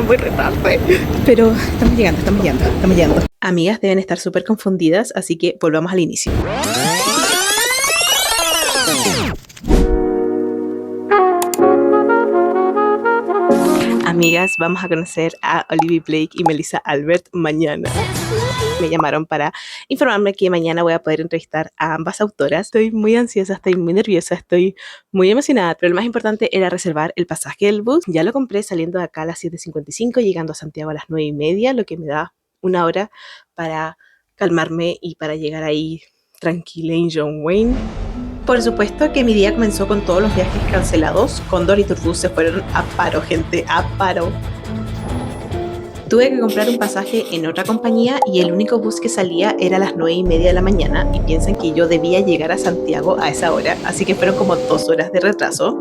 Muy retarde. Pero estamos llegando. Amigas deben estar súper confundidas, así que volvamos al inicio. Amigas, vamos a conocer a Olivie Blake y Melissa Albert mañana. Me llamaron para informarme que mañana voy a poder entrevistar a ambas autoras. Estoy muy ansiosa, estoy muy nerviosa, estoy muy emocionada, pero lo más importante era reservar el pasaje del bus. Ya lo compré saliendo de acá a las 7:55, llegando a Santiago a las 9:30, lo que me da una hora para calmarme y para llegar ahí tranquila en John Wayne. Por supuesto que mi día comenzó con todos los viajes cancelados. Condor y Turbus se fueron a paro, gente, a paro. Tuve que comprar un pasaje en otra compañía y el único bus que salía era a las 9:30 de la mañana y piensan que yo debía llegar a Santiago a esa hora, así que fueron como 2 horas de retraso.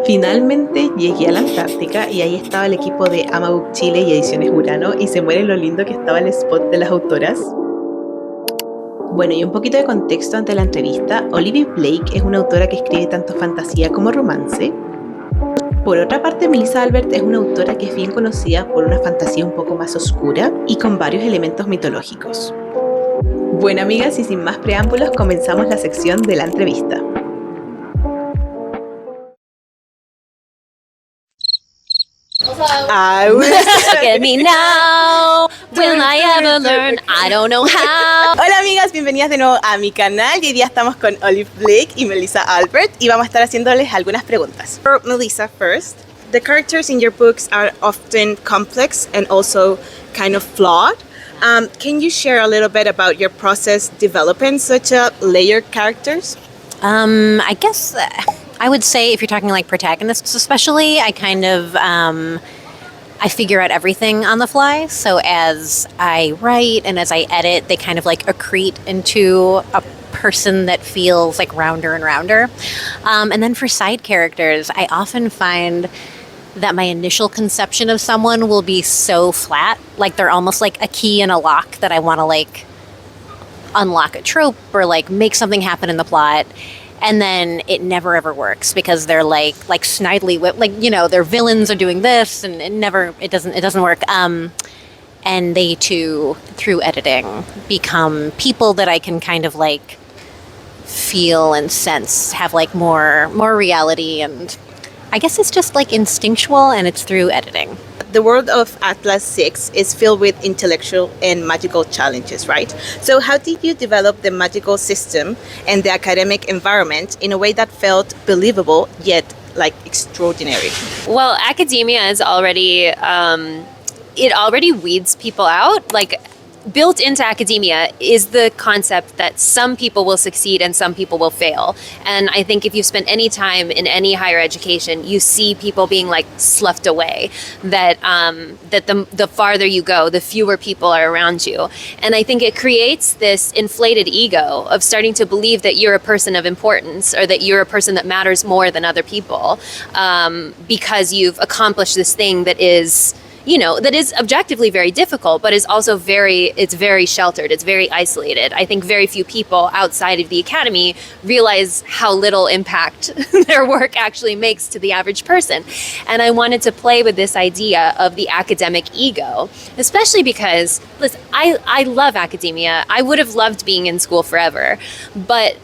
Finalmente llegué a la Antártica y ahí estaba el equipo de Amabook Chile y Ediciones Urano y se muere lo lindo que estaba el spot de las autoras. Bueno, y un poquito de contexto ante la entrevista. Olivie Blake es una autora que escribe tanto fantasía como romance. Por otra parte, Melissa Albert es una autora que es bien conocida por una fantasía un poco más oscura y con varios elementos mitológicos. Bueno, amigas, y sin más preámbulos, comenzamos la sección de la entrevista. Look at me now. Will I ever learn? I don't know how. Hola amigas, bienvenidas de nuevo a mi canal. Y hoy día estamos con Olivie Blake y Melissa Albert y vamos a estar haciéndoles algunas preguntas. For Melissa first, the characters in your books are often complex and also kind of flawed. Can you share a little bit about your process developing such a layered characters? I guess I would say if you're talking like protagonists especially, I kind of I figure out everything on the fly. So as I write and as I edit, they kind of like accrete into a person that feels like rounder and rounder. And then for side characters, I often find that my initial conception of someone will be so flat, like they're almost like a key in a lock that I want to like unlock a trope or like make something happen in the plot. And then it never ever works because they're like snidely, like, you know, their villains are doing this and it doesn't work. And they too, through editing, become people that I can kind of like feel and sense have like more reality, and I guess it's just like instinctual, and it's through editing. The world of Atlas 6 is filled with intellectual and magical challenges, right? So how did you develop the magical system and the academic environment in a way that felt believable yet like extraordinary? Well, academia is already, it already weeds people out. Like, built into academia is the concept that some people will succeed and some people will fail. And I think if you spend any time in any higher education, you see people being like sloughed away, that the farther you go, the fewer people are around you. And I think it creates this inflated ego of starting to believe that you're a person of importance or that you're a person that matters more than other people, because you've accomplished this thing that is, you know, that is objectively very difficult, but is also it's very sheltered, it's very isolated. I think very few people outside of the academy realize how little impact their work actually makes to the average person. And I wanted to play with this idea of the academic ego, especially because, listen, I love academia. I would have loved being in school forever, but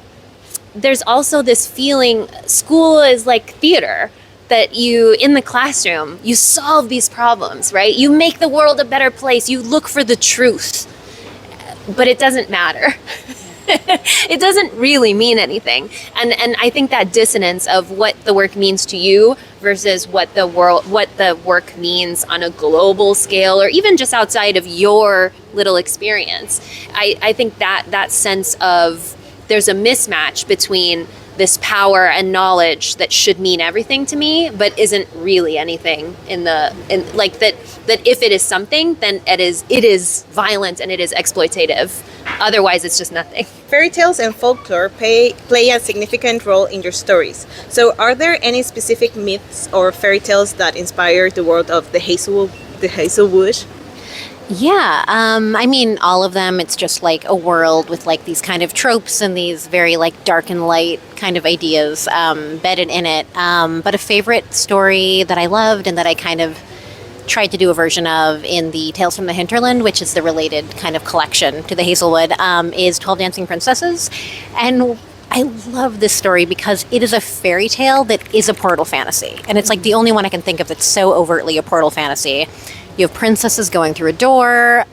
there's also this feeling, school is like theater, that you, in the classroom, you solve these problems, right? You make the world a better place. You look for the truth, but it doesn't matter. It doesn't really mean anything. And I think that dissonance of what the work means to you versus what the work means on a global scale, or even just outside of your little experience. I think that sense of there's a mismatch between this power and knowledge that should mean everything to me, but isn't really anything in like that if it is something, then it is violent and it is exploitative. Otherwise, it's just nothing. Fairy tales and folklore play a significant role in your stories. So are there any specific myths or fairy tales that inspire the world of the Hazelwood? Yeah, I mean, all of them, it's just like a world with like these kind of tropes and these very like dark and light kind of ideas bedded in it. But a favorite story that I loved and that I kind of tried to do a version of in the Tales from the Hinterland, which is the related kind of collection to the Hazelwood, is 12 Dancing Princesses. And I love this story because it is a fairy tale that is a portal fantasy. And it's like the only one I can think of that's so overtly a portal fantasy. You have princesses going through a door.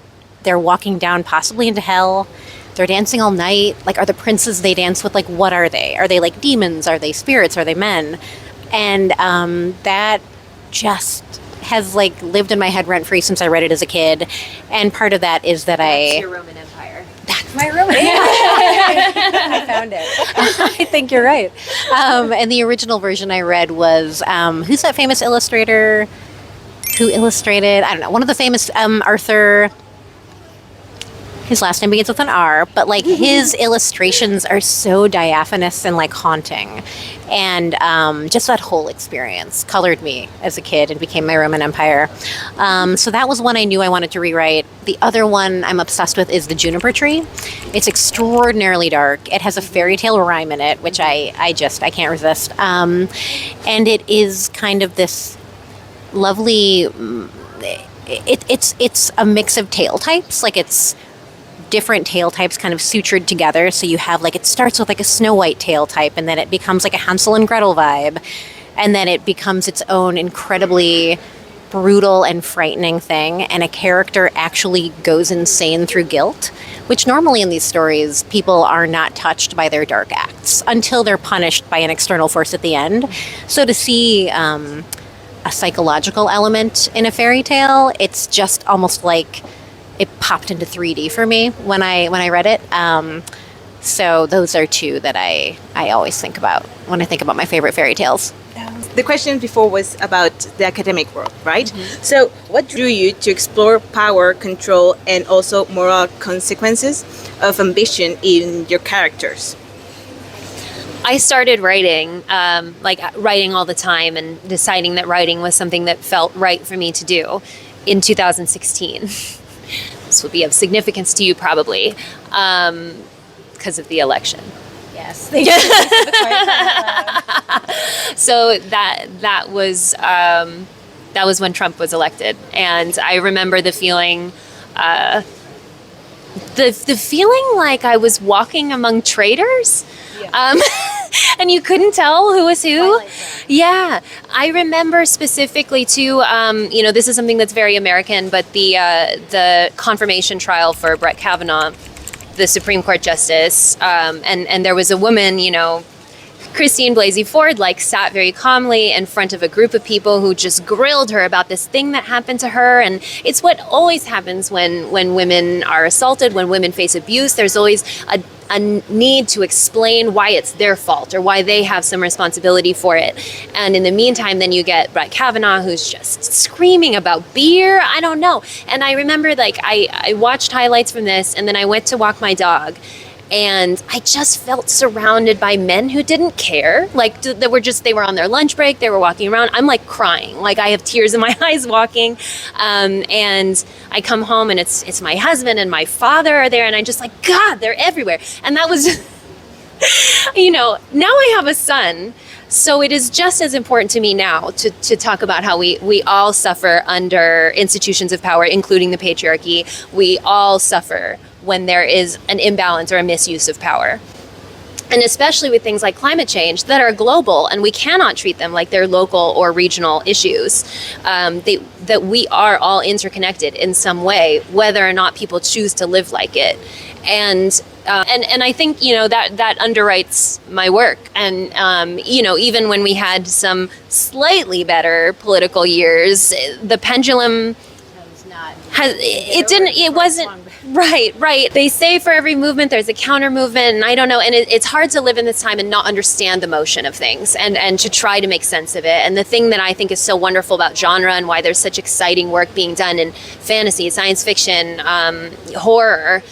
They're walking down possibly into hell. They're dancing all night. Like, are the princes they dance with, like, what are they? Are they like demons? Are they spirits? Are they men? And that just has like lived in my head rent free since I read it as a kid. And part of that is that That's your Roman Empire. That's my Roman Empire. I found it. I think you're right. And the original version I read was who's that famous illustrator who illustrated, I don't know, one of the famous Arthur. His last name begins with an R, but like his illustrations are so diaphanous and like haunting. And just that whole experience colored me as a kid and became my Roman Empire. So that was one I knew I wanted to rewrite. The other one I'm obsessed with is The Juniper Tree. It's extraordinarily dark. It has a fairy tale rhyme in it, which I can't resist. And it is kind of this lovely, it's a mix of tale types. Like it's different tale types kind of sutured together. So you have like, it starts with like a Snow White tale type, and then it becomes like a Hansel and Gretel vibe. And then it becomes its own incredibly brutal and frightening thing. And a character actually goes insane through guilt, which normally in these stories, people are not touched by their dark acts until they're punished by an external force at the end. So to see a psychological element in a fairy tale, it's just almost like it popped into 3D for me when I read it. So those are two that I always think about when I think about my favorite fairy tales. The question before was about the academic world, right? Mm-hmm. So what drew you to explore power, control, and also moral consequences of ambition in your characters? I started writing, writing all the time and deciding that writing was something that felt right for me to do in 2016. This will be of significance to you probably because of the election. Yes. So that was when Trump was elected, and I remember the feeling, the feeling like I was walking among traitors. Yeah. And you couldn't tell who was who. Yeah, I remember specifically too. This is something that's very American, but the confirmation trial for Brett Kavanaugh, the Supreme Court justice, and there was a woman, Christine Blasey Ford, sat very calmly in front of a group of people who just grilled her about this thing that happened to her. And it's what always happens when women are assaulted, when women face abuse. There's always a need to explain why it's their fault or why they have some responsibility for it. And in the meantime, then you get Brett Kavanaugh, who's just screaming about beer. I don't know. And I remember I watched highlights from this, and then I went to walk my dog. And I just felt surrounded by men who didn't care. They were on their lunch break. They were walking around. I'm crying. I have tears in my eyes walking. And I come home and it's my husband and my father are there. And I'm just God, they're everywhere. And that was, now I have a son. So it is just as important to me now to talk about how we all suffer under institutions of power, including the patriarchy. We all suffer when there is an imbalance or a misuse of power. And especially with things like climate change that are global, and we cannot treat them like they're local or regional issues, that we are all interconnected in some way, whether or not people choose to live like it. And I think, that underwrites my work. And, even when we had some slightly better political years, the pendulum wasn't right. They say for every movement there's a counter movement, and I don't know. And it's hard to live in this time and not understand the motion of things and to try to make sense of it. And the thing that I think is so wonderful about genre and why there's such exciting work being done in fantasy, science fiction, horror,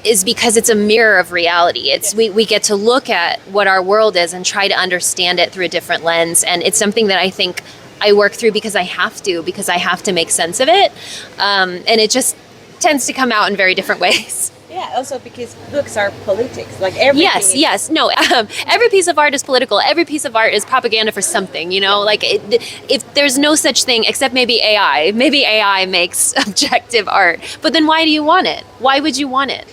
is because it's a mirror of reality. We get to look at what our world is and try to understand it through a different lens. And it's something that I think I work through because I have to make sense of it. And it just tends to come out in very different ways. Yeah, also because books are politics, like everything. Yes, no. Every piece of art is political. Every piece of art is propaganda for something. If there's no such thing except maybe AI. Maybe AI makes objective art, but then why do you want it? Why would you want it?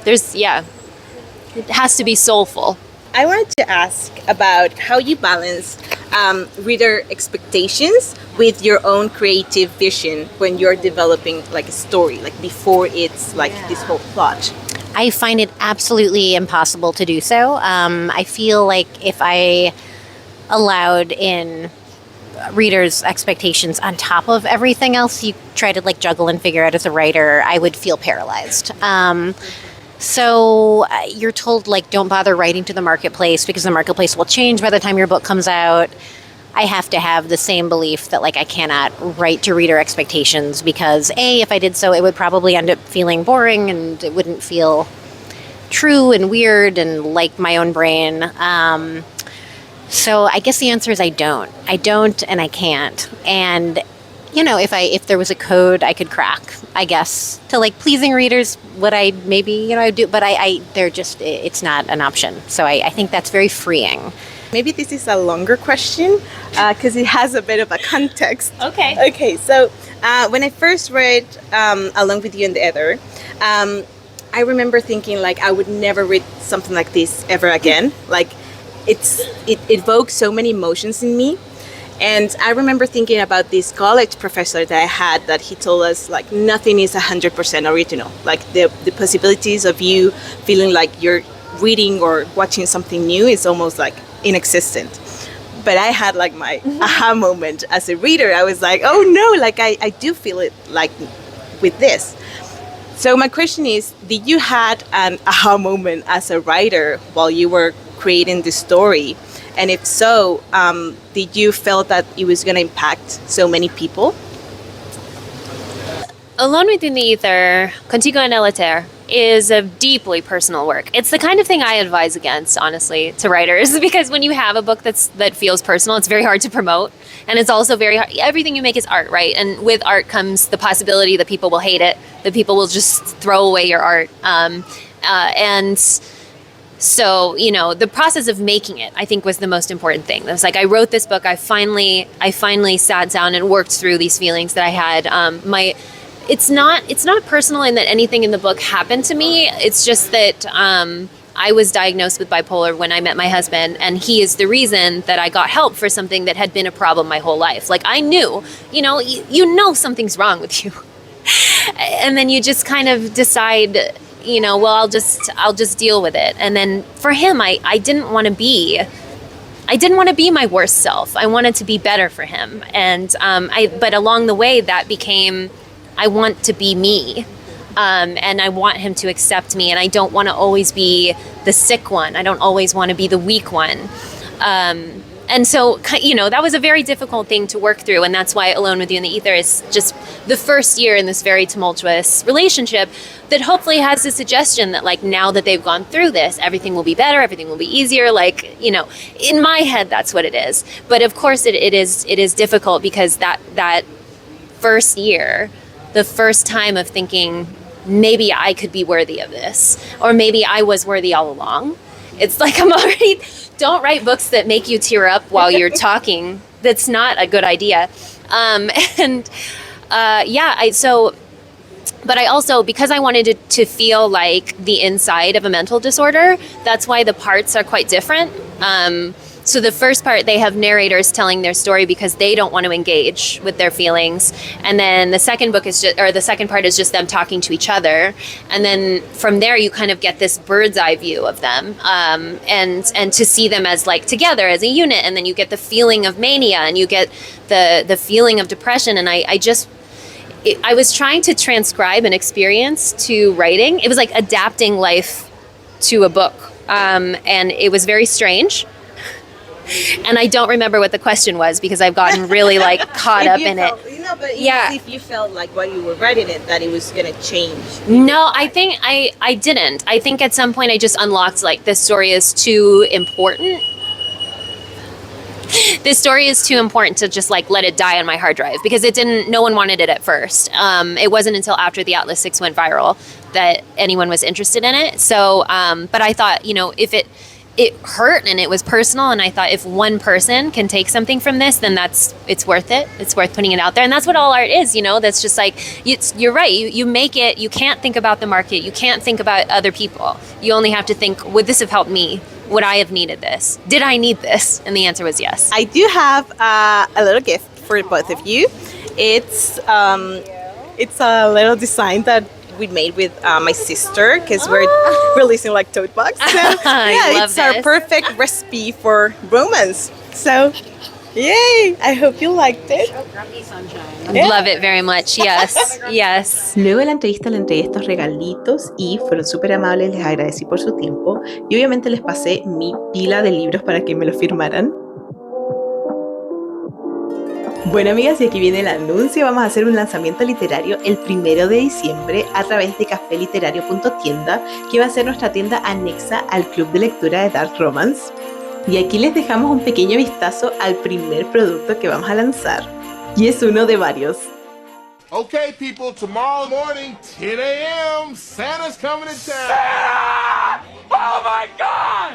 It has to be soulful. I wanted to ask about how you balance reader expectations with your own creative vision when you're developing like a story, like before it's like this whole plot. I find it absolutely impossible to do so. I feel like if I allowed in readers' expectations on top of everything else you try to like juggle and figure out as a writer, I would feel paralyzed. So you're told, like, don't bother writing to the marketplace because the marketplace will change by the time your book comes out. I have to have the same belief that, like, I cannot write to reader expectations because, A, if I did so, it would probably end up feeling boring and it wouldn't feel true and weird and like my own brain. So I guess the answer is I don't. I don't and I can't. And if there was a code I could crack, I guess, to like pleasing readers, would I maybe, do, but it's not an option. So I think that's very freeing. Maybe this is a longer question because it has a bit of a context. Okay. Okay, so when I first read Along with You and the Other, I remember thinking like I would never read something like this ever again. Like it evokes so many emotions in me. And I remember thinking about this college professor that I had that he told us like nothing is 100% original. Like the possibilities of you feeling like you're reading or watching something new is almost like inexistent. But I had like my aha moment as a reader. I was like, oh no, like I do feel it like with this. So my question is, did you had an aha moment as a writer while you were creating the story? And if so, did you feel that it was going to impact so many people? Alone Within the Ether, Contigo en el Éter, is a deeply personal work. It's the kind of thing I advise against, honestly, to writers, because when you have a book that feels personal, it's very hard to promote. And it's also very hard. Everything you make is art, right? And with art comes the possibility that people will hate it, that people will just throw away your art. So, the process of making it, I think, was the most important thing. It was like I wrote this book. I finally sat down and worked through these feelings that I had. It's not personal in that anything in the book happened to me. It's just that I was diagnosed with bipolar when I met my husband, and he is the reason that I got help for something that had been a problem my whole life. Like I knew, something's wrong with you, and then you just kind of decide. Well, I'll just deal with it. And then for him, I didn't want to be my worst self. I wanted to be better for him. And but along the way, that became, I want to be me. And I want him to accept me. And I don't want to always be the sick one. I don't always want to be the weak one. And so, that was a very difficult thing to work through. And that's why Alone with You in the Ether is just the first year in this very tumultuous relationship that hopefully has the suggestion that, like, now that they've gone through this, everything will be better, everything will be easier. Like, in my head, that's what it is. But of course, it is difficult because that first year, the first time of thinking, maybe I could be worthy of this, or maybe I was worthy all along. It's like I'm already... Don't write books that make you tear up while you're talking. That's not a good idea. But I also, because I wanted to feel like the inside of a mental disorder, that's why the parts are quite different. So the first part, they have narrators telling their story because they don't want to engage with their feelings. And then the second part is just them talking to each other. And then from there, you kind of get this bird's eye view of them, and to see them as like together as a unit. And then you get the feeling of mania, and you get the feeling of depression. And I was trying to transcribe an experience to writing. It was like adapting life to a book. And it was very strange. And I don't remember what the question was because I've gotten really like caught up in it. If you felt like while you were writing it that it was going to change. No, I think I didn't. I think at some point I just unlocked like this story is too important. this story is too important to just like let it die on my hard drive, because no one wanted it at first. It wasn't until after the Atlas 6 went viral that anyone was interested in it. So, but I thought, if it hurt and it was personal, and I thought if one person can take something from this, then it's worth it. It's worth putting it out there. And that's what all art is, that's just like, you're right. You make it, you can't think about the market. You can't think about other people. You only have to think, would this have helped me? Would I have needed this? Did I need this? And the answer was yes. I do have a little gift for both of you. It's a little design that we made with my sister, because we're releasing like tote bags. So, yeah, it's our perfect recipe for romance. So, yay! I hope you liked it. Yeah. Love it very much. Yes, yes. Luego de la entrevista le entregué estos regalitos y fueron súper amables, les agradecí por su tiempo y obviamente les pasé mi pila de libros para que me los firmaran. Bueno, amigas, y aquí viene el anuncio. Vamos a hacer un lanzamiento literario el 1 de diciembre a través de cafeliterario.tienda, que va a ser nuestra tienda anexa al club de lectura de Dark Romance. Y aquí les dejamos un pequeño vistazo al primer producto que vamos a lanzar. Y es uno de varios. Okay, people, tomorrow morning, 10 a.m., Santa's coming to town. Santa! Oh my God!